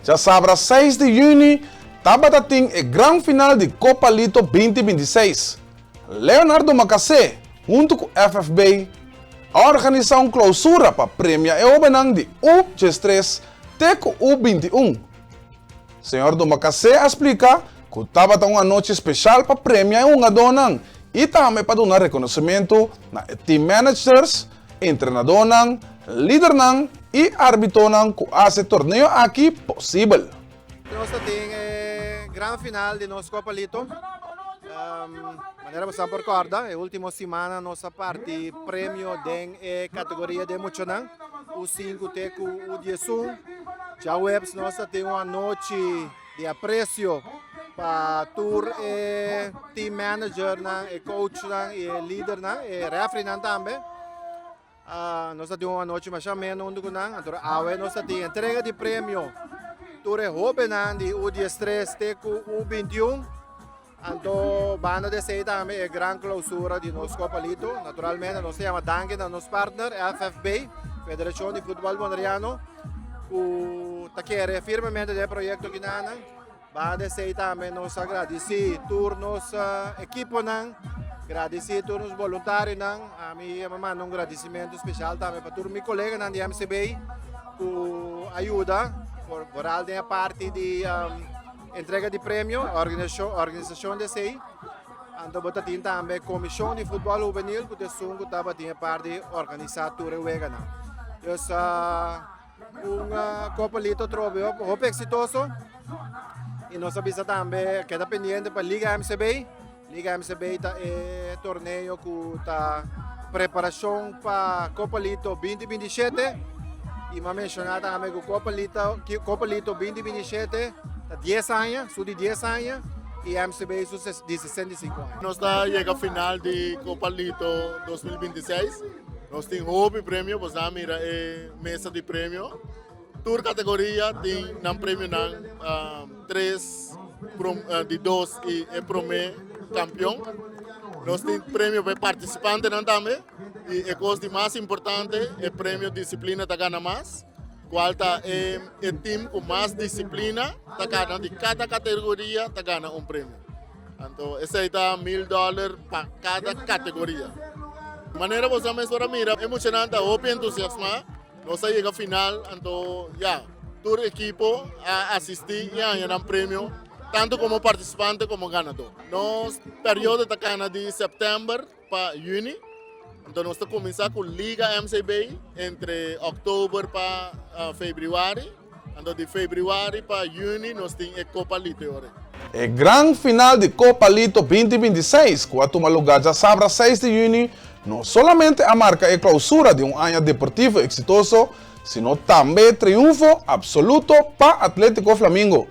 Já sabrá 6 de junho, tabatating é grande final de Copa Lito 2026. Leonardo Macacé, junto com o FFB, organizam clausura para premiar o benang de U13 Teco U21. Senhor do Macacé explica que estava uma noite especial para premiar uma dona e também para dar reconhecimento na team managers, treinador, líder e árbitro que fazem torneio aqui possível. Nós temos a grande final de nossa Copa Lito. Maneira você recorda, a última semana nossa parte prêmio de categoria de emocional, o 5 Teco U11. Já webs nós temos uma noite de apreço para tour team manager, coach, líder, referee também. Nós temos uma noite mais ou menos onde nós temos entrega de prêmio tour jovem de U13 Teco U21. Então, banda de sei também é grande clausura de nosso Copa Lito. Naturalmente, nós temos danke a nosso partner, FFB, Federação de Futebol Bonariano, que quer firmemente o projeto que nós banda de sei também nós agradecer a nossa equipe, agradecer a nos voluntários, a mim mando um agradecimento especial também para todos os meus colegas da MCB, que ajuda por a parte de entrega de prêmio, organização de SEI. Então, tem também a Comissão de Futebol Juvenil, que tem parte de organizar tudo o Vegana. Uma Copa Lito muito exitoso. E nós sabemos também que está pendente para a Liga MCB. Liga MCB é torneio que está preparação para a Copa Lito 2027. E me mencionar também que a Copa Lito 2027 10 anos, de 10 anos, e a MCB de 65 anos. Nós estamos chegando à final de Copa Lito 2026. Nós temos hobby prêmio, você mira a mesa de prêmio. Tour categoria tem um prêmio 3 de 2 e é promê campeão. Nós temos prêmio para participante também. E a coisa mais importante é o prêmio disciplina da Gana Mais. Qual é o time com mais disciplina, de cada categoria, ganha um prêmio. Então, esse aí dá $1,000 para cada categoria. De maneira que você mesmo mira, é emocionante, é entusiasmado. Nós chegamos à final, então, toda a equipe a assistir e a ganhar um prêmio, tanto como participante como ganador. Nosso período está de setembro para junho. Então, nós estamos começando com a Liga MCB entre outubro para fevereiro. Então, de fevereiro para junho, nós temos a Copa Lito. É grande final de Copa Lito 2026, que vai tomar lugar já sabrá 6 de junho, não somente a marca a clausura de um ano deportivo exitoso, sino também triunfo absoluto para Atlético Flamengo.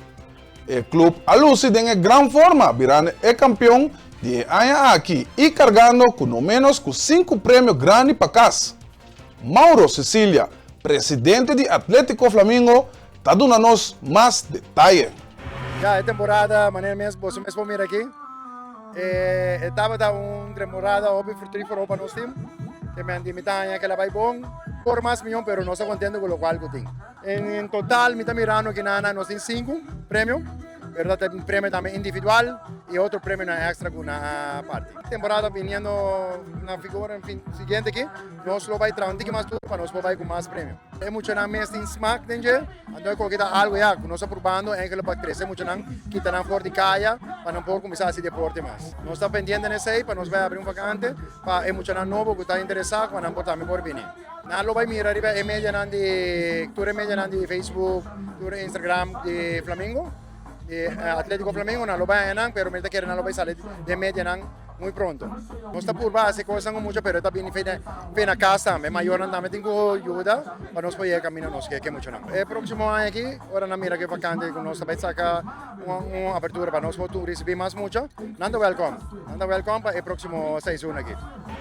O clube alucina em grande forma, virando o campeão de año aqui e cargando com no menos com 5 prêmios grandes para casa. Mauro Cecília, presidente de Atlético Flamengo, está dando-nos mais detalhes. Já é temporada, maneira mesmo, você mesmo mira aqui. Estava uma temporada óbvio frutífera para nós time, que me andimitanha que ela vai bom, por mais milhão, pero não estou contente com o qual que tem. Em total, me está mirando que nós temos 5 prêmios. Verdade, tem um prêmio também individual e outro prêmio extra com a parte. Temporada vindo na figura seguinte aqui, nós vamos trazer um pouco mais tudo para nós poder com mais prêmio. É muito mais em smack, então qualquer algo que nós estamos provando é que ele pode crescer muito que está fora de caia para não poder começar a se deporte mais. Nós estamos pendentes nesse aí para nós vai abrir vacante para é muito novo que está interessado para não poder também por vir. Nós vamos mirar em mídia de Facebook, Instagram de Flamengo. Atlético Flamengo não vai ganhar, pero me quer não vai sair de média muito pronto. Nós está por base coisas muito, pero está bem feita na casa também. Maior também tem que ajuda para nós poder caminhar nós que é muito não. Próximo ano aqui, agora na mira que vacante com nós vai sacar uma abertura para nós poder receber mais muito. Nando welcome para o próximo 6 aqui.